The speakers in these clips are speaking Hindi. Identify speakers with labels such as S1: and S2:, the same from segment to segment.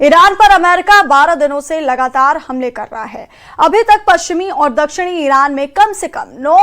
S1: ईरान पर अमेरिका 12 दिनों से लगातार हमले कर रहा है। अभी तक पश्चिमी और दक्षिणी ईरान में कम से कम 9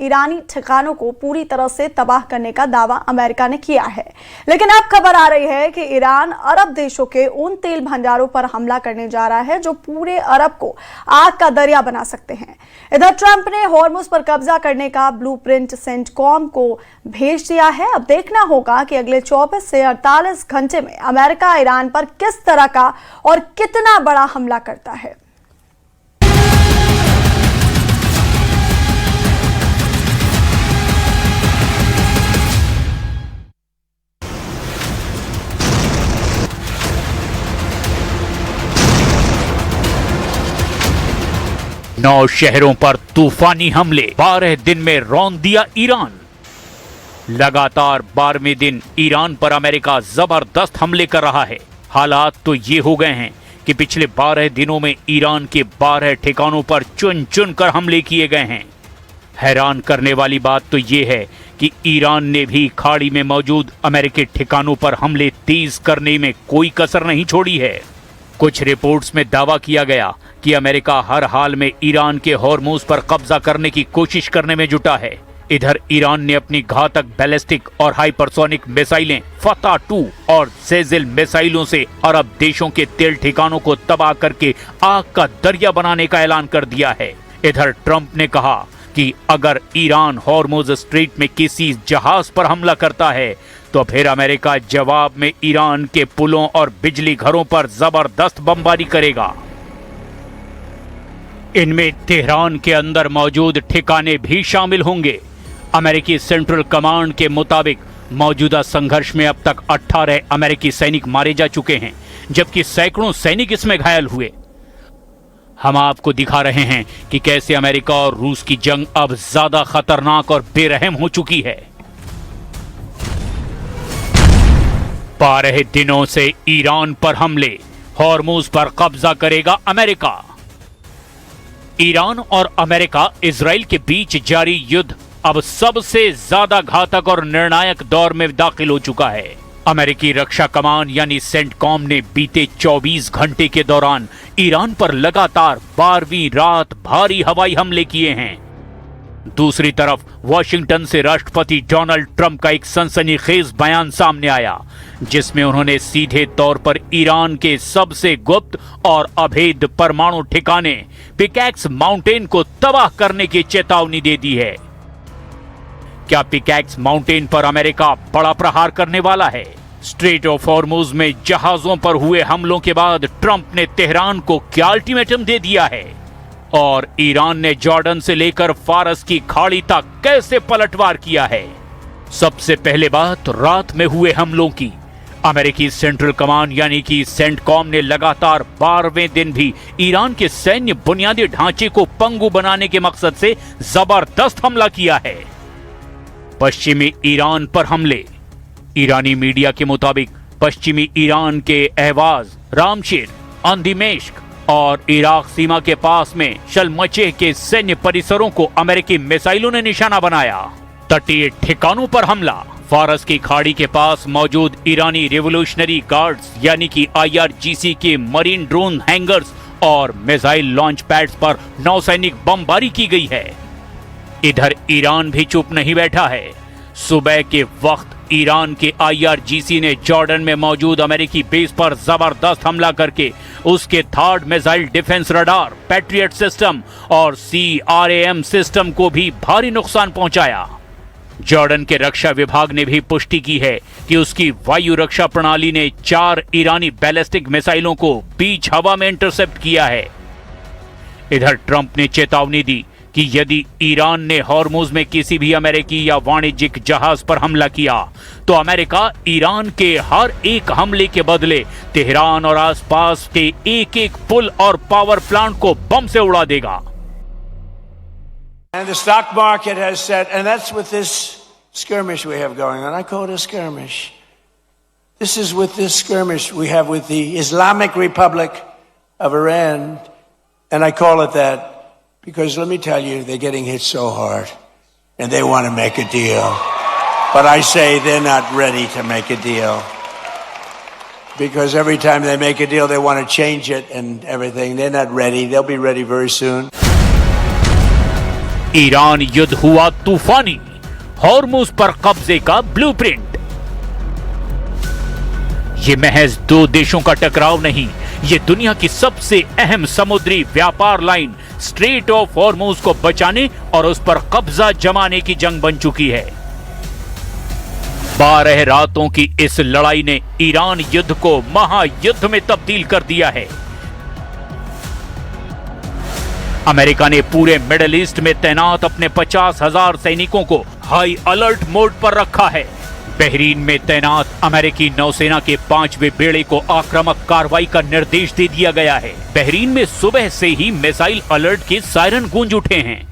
S1: ईरानी ठिकानों को पूरी तरह से तबाह करने का दावा अमेरिका ने किया है। लेकिन अब खबर आ रही है कि ईरान अरब देशों के उन तेल भंडारों पर हमला करने जा रहा है जो पूरे अरब को आग का दरिया बना सकते हैं। इधर ट्रंप ने हॉर्मुज पर कब्जा करने का ब्लूप्रिंट सेंटकॉम को भेज दिया है। अब देखना होगा कि अगले 24 से 48 घंटे में अमेरिका ईरान पर किस तरह का और कितना बड़ा हमला करता है।
S2: नौ शहरों पर तूफानी हमले, 12 दिन में रौंद दिया ईरान। लगातार 12वें दिन ईरान पर अमेरिका जबरदस्त हमले कर रहा है। हालात तो ये हो गए हैं कि पिछले 12 दिनों में ईरान के 12 ठिकानों पर चुन चुन कर हमले किए गए हैं। हैरान करने वाली बात तो ये है कि ईरान ने भी खाड़ी में मौजूद अमेरिकी ठिकानों पर हमले तेज करने में कोई कसर नहीं छोड़ी है। कुछ रिपोर्ट्स में दावा किया गया कि अमेरिका हर हाल में ईरान के हॉर्मुज पर कब्जा करने की कोशिश करने में जुटा है। इधर ईरान ने अपनी घातक बैलिस्टिक और हाइपरसोनिक मिसाइलें फतह 2 और सेजिल मिसाइलों से अरब देशों के तेल ठिकानों को तबाह करके आग का दरिया बनाने का ऐलान कर दिया है। इधर ट्रंप ने कहा कि अगर ईरान हॉर्मुज स्ट्रेट में किसी जहाज पर हमला करता है तो फिर अमेरिका जवाब में ईरान के पुलों और बिजली घरों पर जबरदस्त बमबारी करेगा। इनमें तेहरान के अंदर मौजूद ठिकाने भी शामिल होंगे। अमेरिकी सेंट्रल कमांड के मुताबिक मौजूदा संघर्ष में अब तक 18 अमेरिकी सैनिक मारे जा चुके हैं, जबकि सैकड़ों सैनिक इसमें घायल हुए। हम आपको दिखा रहे हैं कि कैसे अमेरिका और रूस की जंग अब ज्यादा खतरनाक और बेरहम हो चुकी है। 12 दिनों से ईरान पर हमले, हॉर्मुज पर कब्जा करेगा अमेरिका। ईरान और अमेरिका इजराइल के बीच जारी युद्ध अब सबसे ज्यादा घातक और निर्णायक दौर में दाखिल हो चुका है। अमेरिकी रक्षा कमान यानी सेंटकॉम ने बीते 24 घंटे के दौरान ईरान पर लगातार 12वीं रात भारी हवाई हमले किए हैं। दूसरी तरफ वॉशिंगटन से राष्ट्रपति डोनाल्ड ट्रंप का एक सनसनीखेज बयान सामने आया, जिसमें उन्होंने सीधे तौर पर ईरान के सबसे गुप्त और अभेद परमाणु ठिकाने पिकैक्स माउंटेन को तबाह करने की चेतावनी दे दी है। क्या पिकैक्स माउंटेन पर अमेरिका बड़ा प्रहार करने वाला है? स्ट्रेट ऑफ हॉर्मुज में जहाजों पर हुए हमलों के बाद ट्रंप ने तेहरान को क्या अल्टीमेटम दे दिया है? और ईरान ने जॉर्डन से लेकर फारस की खाड़ी तक कैसे पलटवार किया है? सबसे पहले बात रात में हुए हमलों की। अमेरिकी सेंट्रल कमांड यानी कि सेंटकॉम ने लगातार 12वें दिन भी ईरान के सैन्य बुनियादी ढांचे को पंगु बनाने के मकसद से जबरदस्त हमला किया है। पश्चिमी ईरान पर हमले। ईरानी मीडिया के मुताबिक पश्चिमी ईरान के अहवाज, रामशेर, अंदिमेश्क और इराक सीमा के पास में शलमचे के सैन्य परिसरों को अमेरिकी मिसाइलों ने निशाना बनाया। तटीय ठिकानों पर हमला। फारस की खाड़ी के पास मौजूद ईरानी रिवोल्यूशनरी गार्ड्स यानी कि IRGC के मरीन ड्रोन हैंगर्स और मिसाइल लॉन्च पैड्स पर नौसैनिक बमबारी की गई है। इधर ईरान भी चुप नहीं बैठा है। सुबह के वक्त ईरान के IRGC ने जॉर्डन में मौजूद अमेरिकी बेस पर जबरदस्त हमला करके उसके third missile defence radar, patriot system और CRAM सिस्टम को भी भारी नुकसान पहुंचाया। जॉर्डन के रक्षा विभाग ने भी पुष्टि की है कि उसकी वायु रक्षा प्रणाली ने 4 ईरानी बैलिस्टिक मिसाइलों को बीच हवा में इंटरसेप्ट किया है। इधर ट्रंप ने चेतावनी दी कि यदि ईरान ने हॉर्मुज में किसी भी अमेरिकी या वाणिज्यिक जहाज पर हमला किया तो अमेरिका ईरान के हर एक हमले के बदले तेहरान और आसपास के एक एक पुल और पावर प्लांट को बम से उड़ा देगा।
S3: And the stock market has said, and that's with this skirmish we have going on. I call it a skirmish. This is with this skirmish we have with the Islamic Republic of Iran, and I call it that because let me tell you, they're getting hit so hard, and they want to make a deal. But I say they're not ready to make a deal. because every time they make a deal, they want to change it and everything. They're not ready. They'll be ready very soon.
S2: Iran युद्ध हुआ तूफानी, हॉर्मुज पर कब्जे का ब्लूप्रिंट। ये महज दो देशों का टकराव नहीं, ये दुनिया की सबसे अहम समुद्री व्यापार लाइन स्ट्रेट ऑफ हॉर्मुज को बचाने और उस पर कब्जा जमाने की जंग बन चुकी है। 12 रातों की इस लड़ाई ने ईरान युद्ध को महायुद्ध में तब्दील कर दिया है। अमेरिका ने पूरे मिडिल ईस्ट में तैनात अपने 50,000 सैनिकों को हाई अलर्ट मोड पर रखा है। बहरीन में तैनात अमेरिकी नौसेना के 5वें बेड़े को आक्रामक कार्रवाई का निर्देश दे दिया गया है। बहरीन में सुबह से ही मिसाइल अलर्ट के सायरन गूंज उठे हैं।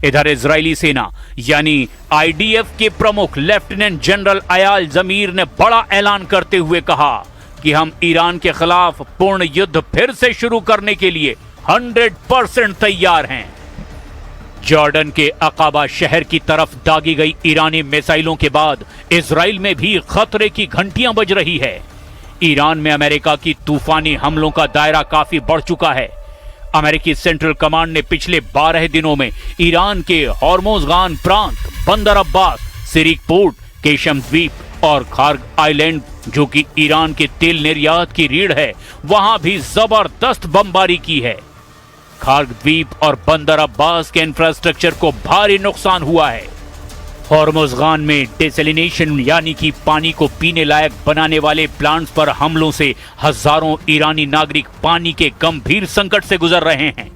S2: इधर इजरायली सेना यानी आईडीएफ के प्रमुख लेफ्टिनेंट जनरल अयाल जमीर ने बड़ा ऐलान करते हुए कहा कि हम ईरान के खिलाफ पूर्ण युद्ध फिर से शुरू करने के लिए 100% तैयार हैं। जॉर्डन के अकाबा शहर की तरफ दागी गई ईरानी मिसाइलों के बाद इजराइल में भी खतरे की घंटियां बज रही है। ईरान में अमेरिका की तूफानी हमलों का दायरा काफी बढ़ चुका है। अमेरिकी सेंट्रल कमांड ने पिछले 12 दिनों में ईरान के हॉर्मुज़गान प्रांत, बंदर अब्बास, सिरिक पोर्ट, केशम द्वीप और खार्ग आइलैंड, जो कि ईरान के तेल निर्यात की रीढ़ है, वहां भी जबरदस्त बमबारी की है। खार्ग द्वीप और बंदर अब्बास के इंफ्रास्ट्रक्चर को भारी नुकसान हुआ है। हॉर्मुज़गान में डेसैलिनेशन यानी कि पानी को पीने लायक बनाने वाले प्लांट्स पर हमलों से हजारों ईरानी नागरिक पानी के गंभीर संकट से गुजर रहे हैं।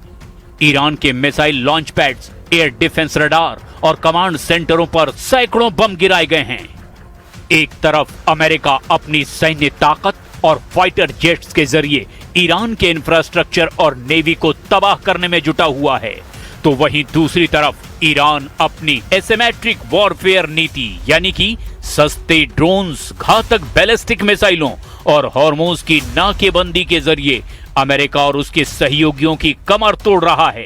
S2: ईरान के missile launch pads, air defence radar और कमांड सेंटरों पर सैकड़ों बम गिराए गए हैं। एक तरफ अमेरिका अपनी सैन्य ताकत और फाइटर जेट्स के जरिए ईरान के इंफ्रास्ट्रक्चर और नेवी को तबाह करने में जुटा हुआ है, तो वहीं दूसरी तरफ ईरान अपनी एसिमेट्रिक वॉरफेयर नीति यानी कि सस्ते ड्रोन्स, घातक बैलिस्टिक मिसाइलों और हॉर्मुज़ की नाकेबंदी के जरिए अमेरिका और उसके सहयोगियों की कमर तोड़ रहा है।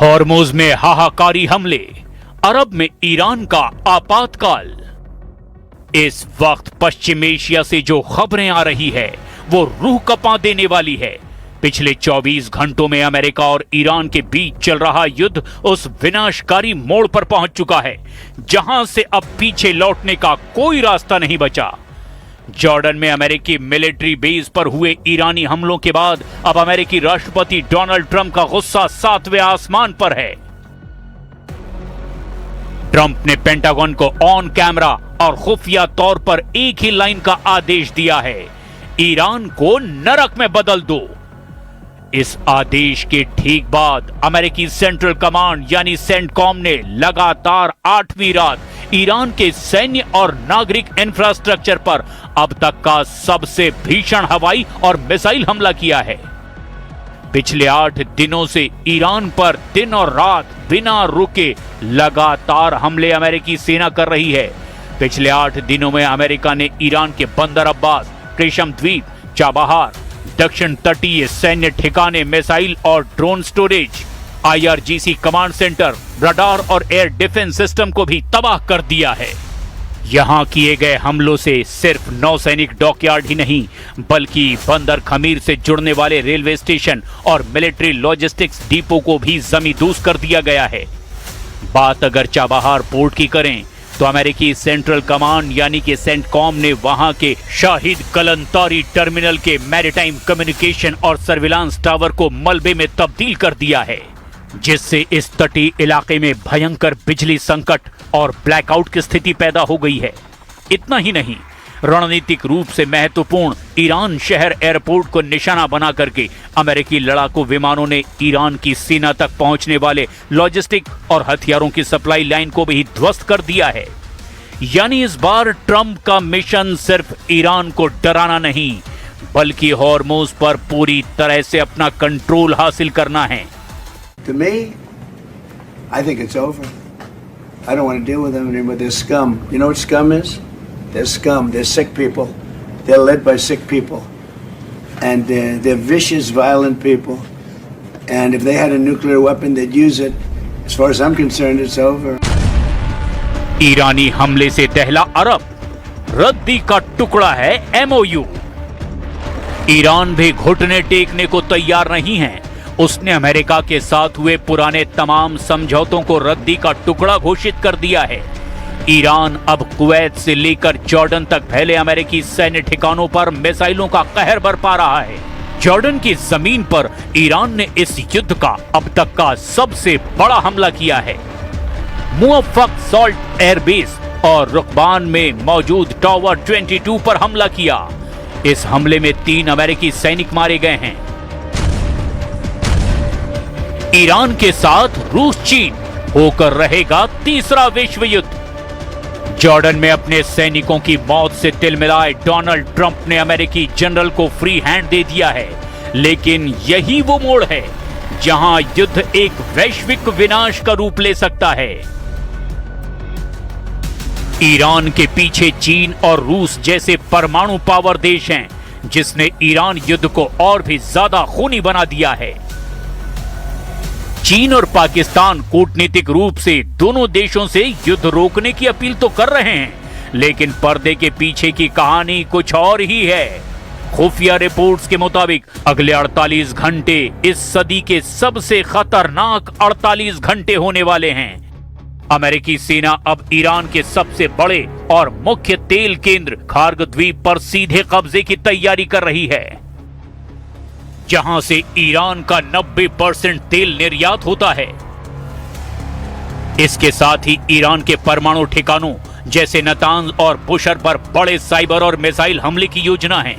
S2: हॉर्मुज़ में हाहाकारी हमले, अरब में ईरान का आपातकाल। इस वक्त पश्चिम एशिया से जो खबरें आ रही है वो रूह कपा देने वाली है। पिछले 24 घंटों में अमेरिका और ईरान के बीच चल रहा युद्ध उस विनाशकारी मोड़ पर पहुंच चुका है जहां से अब पीछे लौटने का कोई रास्ता नहीं बचा। जॉर्डन में अमेरिकी मिलिट्री बेस पर हुए ईरानी हमलों के बाद अब अमेरिकी राष्ट्रपति डोनाल्ड ट्रंप का गुस्सा 7वें आसमान पर है। ट्रंप ने पेंटागन को ऑन कैमरा और खुफिया तौर पर एक ही लाइन का आदेश दिया है, ईरान को नरक में बदल दो। इस आदेश के ठीक बाद अमेरिकी सेंट्रल कमांड यानी सेंटकॉम ने लगातार 8वीं रात ईरान के सैन्य और नागरिक इंफ्रास्ट्रक्चर पर अब तक का सबसे भीषण हवाई और मिसाइल हमला किया है। पिछले 8 दिनों से ईरान पर दिन और रात बिना रुके लगातार हमले अमेरिकी सेना कर रही है। पिछले 8 दिनों में अमेरिका ने ईरान के बंदर अब्बास, केशम द्वीप, चाबहार, दक्षिण तटीय सैन्य ठिकाने, मिसाइल और drone storage, IRGC command centre, radar और एयर डिफेंस सिस्टम को भी तबाह कर दिया है। यहां किए गए हमलों से सिर्फ नौसैनिक डॉकयार्ड ही नहीं बल्कि बंदर खमीर से जुड़ने वाले रेलवे स्टेशन और मिलिट्री लॉजिस्टिक्स डिपो को भी जमींदोज कर दिया गया है। बात अगर चाबहार पोर्ट की करें तो अमेरिकी सेंट्रल कमांड यानी कि सेंटकॉम ने वहां के शाहिद कलंतारी टर्मिनल के मैरीटाइम कम्युनिकेशन और सर्विलांस टावर को मलबे में तब्दील कर दिया है, जिससे इस तटीय इलाके में भयंकर बिजली संकट और ब्लैकआउट की स्थिति पैदा हो गई है। इतना ही नहीं, रणनीतिक रूप से महत्वपूर्ण ईरान शहर एयरपोर्ट को निशाना बना करके अमेरिकी लड़ाकू विमानों ने ईरान की सीमा तक पहुंचने वाले लॉजिस्टिक और हथियारों की सप्लाई लाइन को भी ध्वस्त कर दिया है। यानी इस बार ट्रंप का मिशन सिर्फ ईरान को डराना नहीं बल्कि हॉर्मुज़ पर पूरी तरह से अपना कंट्रोल हासिल करना है।
S3: To me, I think it's over. I don't want to deal with them anymore. They're scum. You know what scum is? They're scum. They're sick people. They're led by sick people. And they're vicious, violent people. And if they had a nuclear weapon, they'd use it. As far as I'm concerned, it's over.
S2: ईरानी हमले से दहला अरब, रद्दी का टुकड़ा है एमओयू। ईरान भी घुटने टेकने को तैयार नहीं है। उसने अमेरिका के साथ हुए पुराने तमाम समझौतों को रद्दी का टुकड़ा घोषित कर दिया है। ईरान अब कुवैत से लेकर जॉर्डन तक फैले अमेरिकी सैन्य ठिकानों पर मिसाइलों का कहर बरपा रहा है। जॉर्डन की जमीन पर ईरान ने इस युद्ध का अब तक का सबसे बड़ा हमला किया है। मुअफ्फक सॉल्ट एयरबेस और रुकबान में मौजूद टावर 22 पर हमला किया। इस हमले में 3 अमेरिकी सैनिक मारे गए हैं। ईरान के साथ रूस चीन होकर रहेगा तीसरा विश्व युद्ध। जॉर्डन में अपने सैनिकों की मौत से तिलमिलाए डोनाल्ड ट्रंप ने अमेरिकी जनरल को फ्री हैंड दे दिया है, लेकिन यही वो मोड़ है जहां युद्ध एक वैश्विक विनाश का रूप ले सकता है। ईरान के पीछे चीन और रूस जैसे परमाणु पावर देश हैं, जिसने ईरान युद्ध को और भी ज्यादा खूनी बना दिया है। चीन और पाकिस्तान कूटनीतिक रूप से दोनों देशों से युद्ध रोकने की अपील तो कर रहे हैं, लेकिन पर्दे के पीछे की कहानी कुछ और ही है। खुफिया रिपोर्ट्स के मुताबिक अगले 48 घंटे इस सदी के सबसे खतरनाक 48 घंटे होने वाले हैं। अमेरिकी सेना अब ईरान के सबसे बड़े और मुख्य तेल केंद्र खार्ग द्वीप पर सीधे कब्जे की तैयारी कर रही है, जहां से ईरान का 90% तेल निर्यात होता है। इसके साथ ही ईरान के परमाणु ठिकानों जैसे नतांज और बुशर पर बड़े साइबर और मिसाइल हमले की योजना है।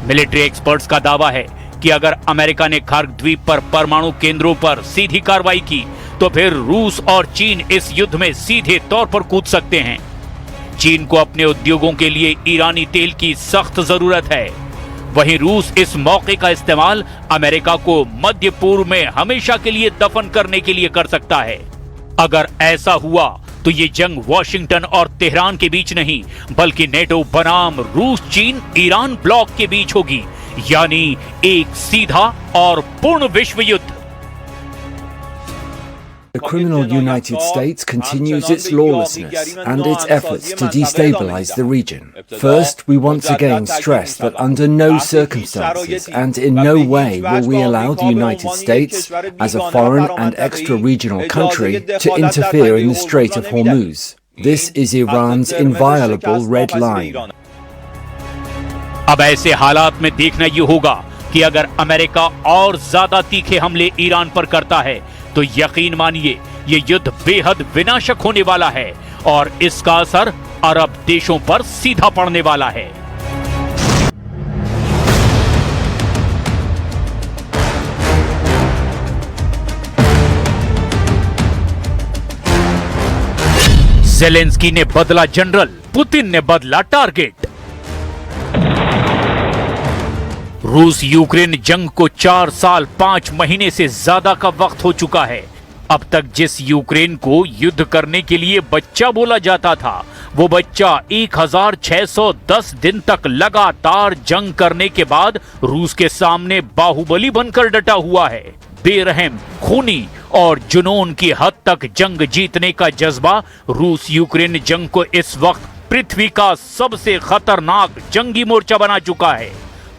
S2: मिलिट्री एक्सपर्ट्स का दावा है कि अगर अमेरिका ने खार्ग द्वीप पर परमाणु केंद्रों पर सीधी कार्रवाई की तो फिर रूस और चीन इस युद्ध में सीधे तौर पर कूद सकते हैं। चीन को अपने उद्योगों के लिए ईरानी तेल की सख्त जरूरत है। वहीं रूस इस मौके का इस्तेमाल अमेरिका को मध्य पूर्व में हमेशा के लिए दफन करने के लिए कर सकता है। अगर ऐसा हुआ तो ये जंग वॉशिंगटन और तेहरान के बीच नहीं, बल्कि नेटो बनाम रूस चीन ईरान ब्लॉक के बीच होगी, यानी एक सीधा और पूर्ण विश्व युद्ध।
S4: The criminal United States continues its lawlessness and its efforts to destabilize the region. First, we once again stress that under no circumstances and in no way will we allow the United States, as a foreign and extra-regional country, to interfere in the Strait of Hormuz. This is Iran's inviolable red line.
S2: अब ऐसे हालात में देखना ये होगा कि अगर अमेरिका और ज्यादा तीखे हमले ईरान पर करता है तो यकीन मानिए ये युद्ध बेहद विनाशक होने वाला है और इसका असर अरब देशों पर सीधा पड़ने वाला है। ज़ेलेंस्की ने बदला जनरल, पुतिन ने बदला टारगेट। रूस यूक्रेन जंग को 4 साल 5 महीने से ज्यादा का वक्त हो चुका है। अब तक जिस यूक्रेन को युद्ध करने के लिए बच्चा बोला जाता था, वो बच्चा 1610 दिन तक लगातार जंग करने के बाद रूस के सामने बाहुबली बनकर डटा हुआ है। बेरहम, खूनी और जुनून की हद तक जंग जीतने का जज्बा रूस यूक्रेन जंग को इस वक्त पृथ्वी का सबसे खतरनाक जंगी मोर्चा बना चुका है।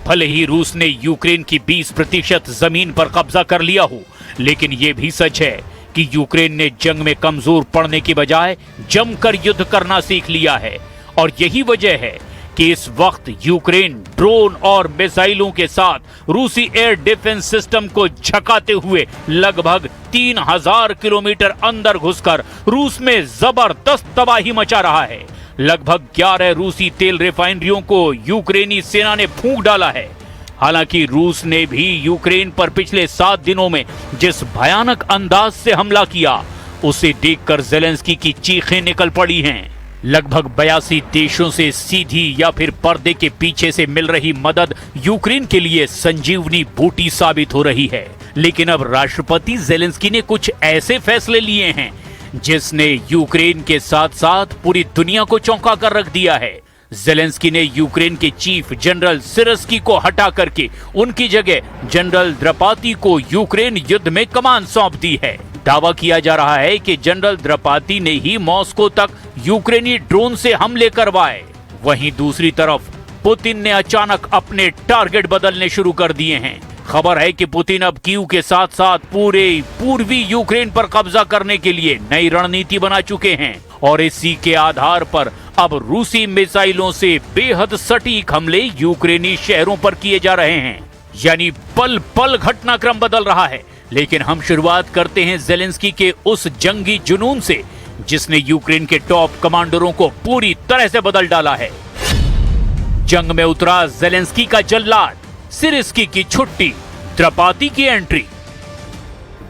S2: भले ही रूस ने यूक्रेन की 20% जमीन पर कब्जा कर लिया हो, लेकिन यह भी सच है कि यूक्रेन ने जंग में कमजोर पड़ने की बजाय जमकर युद्ध करना सीख लिया है। और यही वजह है कि इस वक्त यूक्रेन ड्रोन और मिसाइलों के साथ रूसी एयर डिफेंस सिस्टम को झकाते हुए लगभग 3000 किलोमीटर अंदर घुसकर रूस में जबरदस्त तबाही मचा रहा है। लगभग 11 रूसी तेल रिफाइनरियों को यूक्रेनी सेना ने फूंक डाला है। हालांकि रूस ने भी यूक्रेन पर पिछले 7 दिनों में जिस भयानक अंदाज से हमला किया, उसे देखकर ज़ेलेंस्की की चीखें निकल पड़ी हैं। लगभग 82 देशों से सीधी या फिर पर्दे के पीछे से मिल रही मदद यूक्रेन के लिए संजीवनी बूटी साबित हो रही है। लेकिन अब राष्ट्रपति ज़ेलेंस्की ने कुछ ऐसे फैसले लिए हैं जिसने यूक्रेन के साथ साथ पूरी दुनिया को चौंका कर रख दिया है। जेलेंस्की ने यूक्रेन के चीफ जनरल सिरस्की को हटा करके उनकी जगह जनरल द्रपाती को यूक्रेन युद्ध में कमान सौंप दी है। दावा किया जा रहा है कि जनरल द्रपाती ने ही मॉस्को तक यूक्रेनी ड्रोन से हमले करवाए। वहीं दूसरी तरफ पुतिन ने अचानक अपने टारगेट बदलने शुरू कर दिए हैं। खबर है कि पुतिन अब कीव के साथ साथ पूरे पूर्वी यूक्रेन पर कब्जा करने के लिए नई रणनीति बना चुके हैं और इसी के आधार पर अब रूसी मिसाइलों से बेहद सटीक हमले यूक्रेनी शहरों पर किए जा रहे हैं। यानी पल पल घटनाक्रम बदल रहा है। लेकिन हम शुरुआत करते हैं जेलेंस्की के उस जंगी जुनून से जिसने यूक्रेन के टॉप कमांडरों को पूरी तरह से बदल डाला है। जंग में उतरा जेलेंस्की का जल्लाद, सिरस्की की छुट्टी, द्रपाती की एंट्री।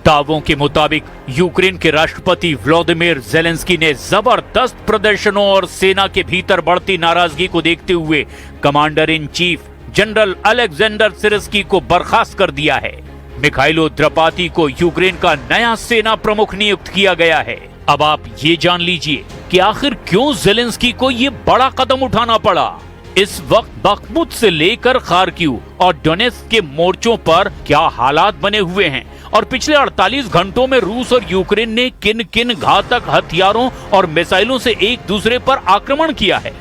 S2: दावों के मुताबिक यूक्रेन के राष्ट्रपति व्लादिमीर जेलेंस्की ने जबरदस्त प्रदर्शनों और सेना के भीतर बढ़ती नाराजगी को देखते हुए commander in chief general Alexander Syrskyi को बर्खास्त कर दिया है। मिखाइलो द्रपाती को यूक्रेन का नया सेना प्रमुख नियुक्त किया गया है। अब आप ये जान लीजिए कि आखिर क्यों जेलेंस्की को ये बड़ा कदम उठाना पड़ा। इस वक्त बखमुत से लेकर खार्किव और डोनेत्स्क के मोर्चों पर क्या हालात बने हुए हैं और पिछले 48 घंटों में रूस और यूक्रेन ने किन किन घातक हथियारों और मिसाइलों से एक दूसरे पर आक्रमण किया है।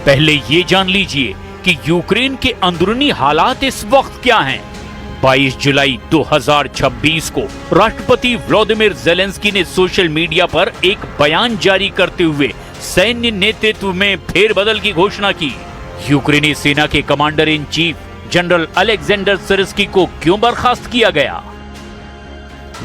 S2: पहले ये जान लीजिए कि यूक्रेन के अंदरूनी हालात इस वक्त क्या हैं। 22 जुलाई 2026 को राष्ट्रपति व्लादिमीर जेलेंस्की ने सोशल मीडिया पर एक बयान जारी करते हुए सैन्य नेतृत्व में फेरबदल की घोषणा की। यूक्रेनी सेना के commander in chief general Alexander Syrskyi को क्यों बर्खास्त किया गया?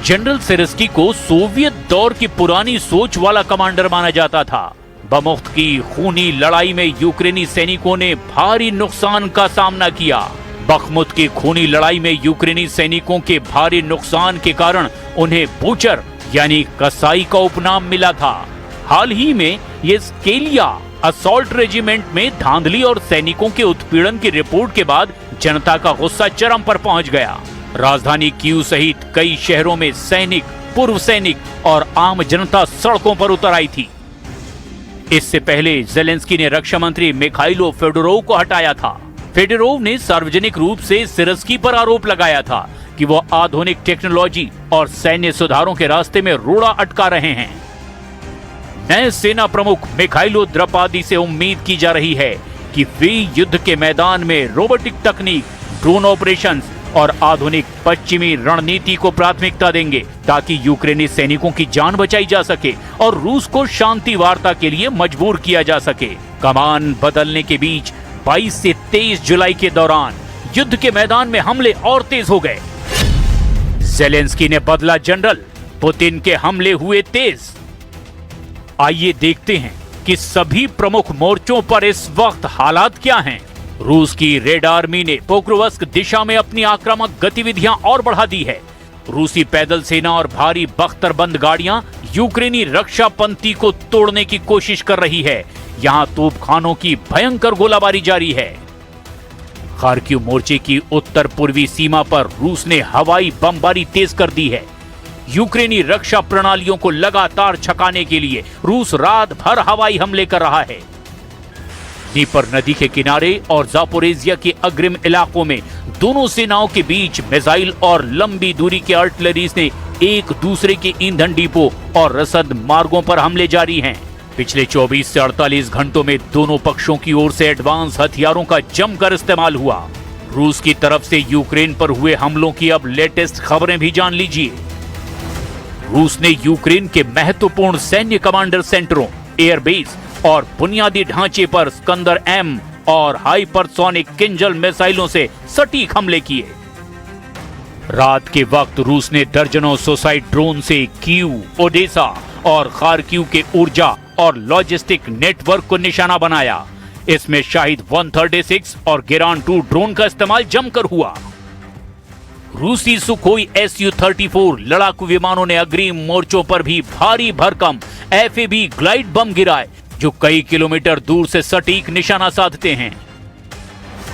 S2: जनरल सिरस्की को सोवियत दौर की पुरानी सोच वाला कमांडर माना जाता था। बमुफ्त की खूनी लड़ाई में यूक्रेनी सैनिकों ने भारी नुकसान का सामना किया। बखमुत की खूनी लड़ाई में यूक्रेनी सैनिकों के भारी नुकसान के कारण उन्हें बूचर यानी कसाई का उपनाम मिला था। हाल ही में ये स्केलिया असॉल्ट रेजिमेंट में धांधली और सैनिकों के उत्पीड़न की रिपोर्ट के बाद जनता का गुस्सा चरम पर पहुंच गया। राजधानी कीव सहित कई शहरों में सैनिक, पूर्व सैनिक और आम जनता सड़कों पर उतर आई थी। इससे पहले जेलेंस्की ने रक्षा मंत्री मिखाइलो फेडोरोव को हटाया था। फेडोरोव ने सार्वजनिक रूप से सिरस्की पर आरोप लगाया था कि वो आधुनिक टेक्नोलॉजी और सैन्य सुधारों के रास्ते में रोड़ा अटका रहे हैं। नए सेना प्रमुख मिखाइलो द्रपाती से उम्मीद की जा रही है कि वे युद्ध के मैदान में रोबोटिक तकनीक, ड्रोन ऑपरेशंस और आधुनिक पश्चिमी रणनीति को प्राथमिकता देंगे ताकि यूक्रेनी सैनिकों की जान बचाई जा सके और रूस को शांति वार्ता के लिए मजबूर किया जा सके। कमान बदलने के बीच 22 से 23 जुलाई के दौरान युद्ध के मैदान में हमले और तेज हो गए। जेलेंस्की ने बदला जनरल, पुतिन के हमले हुए तेज। आइए देखते हैं कि सभी प्रमुख मोर्चों पर इस वक्त हालात क्या हैं। रूस की रेड आर्मी ने पोक्रोवस्क दिशा में अपनी आक्रामक गतिविधियां और बढ़ा दी है। रूसी पैदल सेना और भारी बख्तरबंद गाड़ियां यूक्रेनी रक्षा पंक्ति को तोड़ने की कोशिश कर रही है। यहां तोपखानों की भयंकर गोलाबारी जारी है। खार्किव मोर्चे की उत्तर पूर्वी सीमा पर रूस ने हवाई बमबारी तेज कर दी है। यूक्रेनी रक्षा प्रणालियों को लगातार छकाने के लिए रूस रात भर हवाई हमले कर रहा है। दनीपर नदी के किनारे और जापोरेजिया के अग्रिम इलाकों में दोनों सेनाओं के बीच मिसाइल और लंबी दूरी के आर्टिलरी ने एक दूसरे के ईंधन डिपो और रसद मार्गों पर हमले जारी हैं। पिछले 24 से 48 घंटों में दोनों पक्षों की ओर से एडवांस हथियारों का जमकर इस्तेमाल हुआ। रूस की तरफ से यूक्रेन पर हुए हमलों की अब लेटेस्ट खबरें भी जान लीजिए। रूस ने यूक्रेन के महत्वपूर्ण सैन्य कमांडर सेंटरों, एयरबेस और बुनियादी ढांचे पर स्कंदर एम और हाइपरसोनिक किंजल मिसाइलों से सटीक हमले किए। रात के वक्त रूस ने दर्जनों सुसाइड ड्रोन से कीव, ओडेसा और खार्किव के ऊर्जा और लॉजिस्टिक नेटवर्क को निशाना बनाया। इसमें शाहिद 136 और गेरान 2 ड्रोन का इस्तेमाल जमकर हुआ। रूसी सुखोई Su-34 लड़ाकू विमानों ने अग्रिम मोर्चों पर भी भारी भरकम FAB ग्लाइड बम गिराए जो कई किलोमीटर दूर से सटीक निशाना साधते हैं।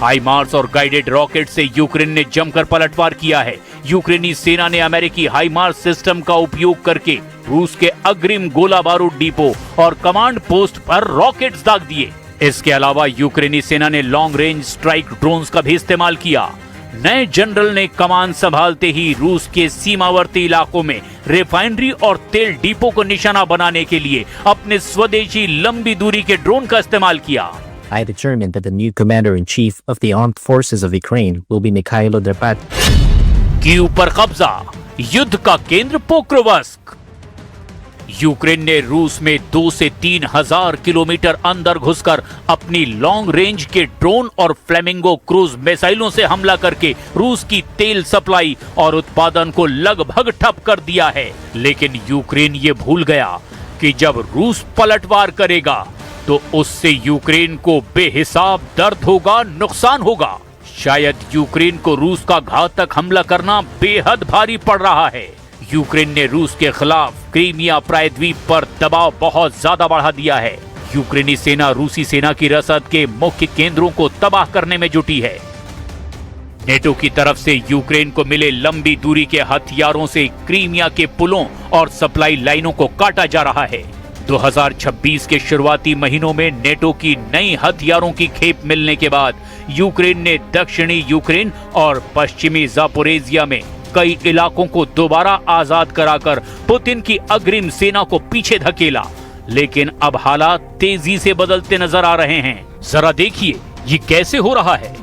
S2: हाइमार्स और गाइडेड रॉकेट से यूक्रेन ने जमकर पलटवार किया है। यूक्रेनी सेना ने अमेरिकी हाइमार्स सिस्टम का उपयोग करके रूस के अग्रिम गोला बारूद डिपो और कमांड पोस्ट पर रॉकेट्स दाग दिए। इसके अलावा यूक्रेनी सेना ने लॉन्ग रेंज स्ट्राइक ड्रोन्स का भी इस्तेमाल किया। नए जनरल ने कमान संभालते ही रूस के सीमावर्ती इलाकों में रिफाइनरी और तेल डिपो को निशाना बनाने के लिए अपने स्वदेशी लंबी दूरी के ड्रोन का इस्तेमाल किया।
S5: I determined that the new commander-in-chief of the armed forces of Ukraine will be Mikhailo Drapati.
S2: Kyiv पर कब्जा, युद्ध का केंद्र पोक्रोवस्क। यूक्रेन ने रूस में 2 से 3 हजार किलोमीटर अंदर घुसकर अपनी लॉन्ग रेंज के ड्रोन और फ्लेमिंगो क्रूज मिसाइलों से हमला करके रूस की तेल सप्लाई और उत्पादन को लगभग ठप कर दिया है। लेकिन यूक्रेन ये भूल गया कि जब रूस पलटवार करेगा तो उससे यूक्रेन को बेहिसाब दर्द होगा, नुकसान होगा। शायद यूक्रेन को रूस का घातक हमला करना बेहद भारी पड़ रहा है। यूक्रेन ने रूस के खिलाफ क्रीमिया प्रायद्वीप पर दबाव बहुत ज्यादा बढ़ा दिया है। यूक्रेनी सेना रूसी सेना की रसद के मुख्य केंद्रों को तबाह करने में जुटी है। नेटो की तरफ से यूक्रेन को मिले लंबी दूरी के हथियारों से क्रीमिया के पुलों और सप्लाई लाइनों को काटा जा रहा है। 2026 के शुरुआती महीनों में नेटो की नई हथियारों की खेप मिलने के बाद यूक्रेन ने दक्षिणी यूक्रेन और पश्चिमी जापोरेजिया में कई इलाकों को दोबारा आजाद कराकर पुतिन की अग्रिम सेना को पीछे धकेला। लेकिन अब हालात तेजी से बदलते नजर आ रहे हैं। जरा देखिए ये कैसे हो रहा है।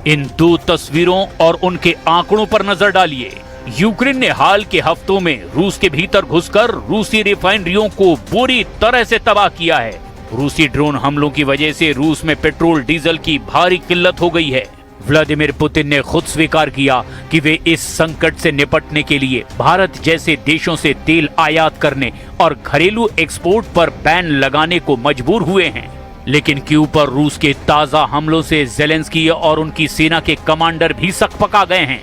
S2: इन 2 तस्वीरों और उनके आंकड़ों पर नजर डालिए। यूक्रेन ने हाल के हफ्तों में रूस के भीतर घुसकर रूसी रिफाइनरियों को बुरी तरह से तबाह किया है। रूसी ड्रोन हमलों की वजह से रूस में पेट्रोल डीजल की भारी किल्लत हो गई है। व्लादिमीर पुतिन ने खुद स्वीकार किया कि वे इस संकट से निपटने के लिए भारत जैसे देशों से तेल आयात करने और घरेलू एक्सपोर्ट पर बैन लगाने को मजबूर हुए हैं। लेकिन कीव पर रूस के ताजा हमलों से ज़ेलेंस्की और उनकी सेना के कमांडर भी सकपका गए हैं।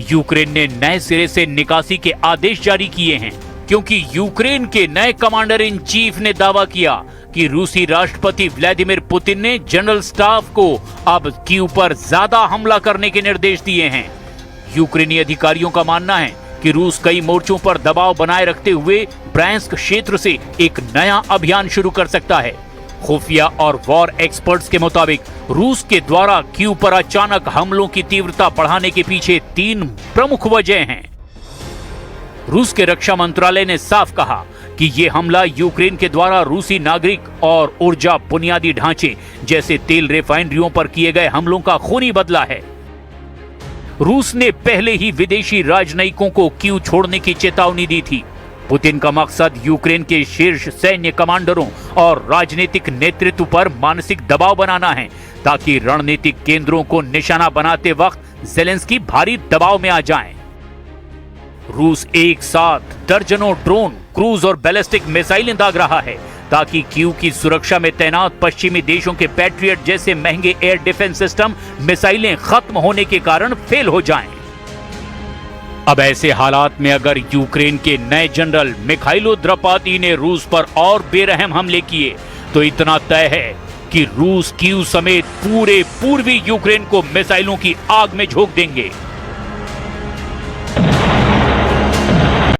S2: यूक्रेन ने नए सिरे से निकासी के आदेश जारी किए हैं, क्योंकि यूक्रेन के नए कमांडर इन चीफ ने दावा किया कि रूसी राष्ट्रपति व्लादिमीर पुतिन ने जनरल स्टाफ को अब कीव पर ज्यादा हमला करने के निर्देश दिए हैं। यूक्रेनी अधिकारियों का मानना है कि रूस कई मोर्चों पर दबाव बनाए रखते हुए ब्रैंस्क क्षेत्र से एक नया अभियान शुरू कर सकता है। खुफिया और वॉर एक्सपर्ट्स के मुताबिक रूस के द्वारा कीव पर अचानक हमलों की तीव्रता बढ़ाने के पीछे 3 प्रमुख वजह हैं। रूस के रक्षा मंत्रालय ने साफ कहा कि ये हमला यूक्रेन के द्वारा रूसी नागरिक और ऊर्जा बुनियादी ढांचे जैसे तेल रिफाइनरियों पर किए गए हमलों का खूनी बदला है। रूस ने पहले ही विदेशी राजनयिकों को कीव छोड़ने की चेतावनी दी थी। पुतिन का मकसद यूक्रेन के शीर्ष सैन्य कमांडरों और राजनीतिक नेतृत्व पर मानसिक दबाव बनाना है, ताकि रणनीतिक केंद्रों को निशाना बनाते वक्त ज़ेलेंस्की भारी दबाव में आ जाएं। रूस एक साथ दर्जनों ड्रोन, क्रूज और बैलिस्टिक मिसाइलें दाग रहा है, ताकि कीव की सुरक्षा में तैनात पश्चिमी देशों के पैट्रियट जैसे महंगे एयर डिफेंस सिस्टम मिसाइलें खत्म होने के कारण फेल हो जाएं। अब ऐसे हालात में अगर यूक्रेन के नए जनरल मिखाइलो द्रपाती ने रूस पर और बेरहम हमले किए तो इतना तय है कि रूस कीव समेत पूरे पूर्वी यूक्रेन को मिसाइलों की आग में झोंक देंगे।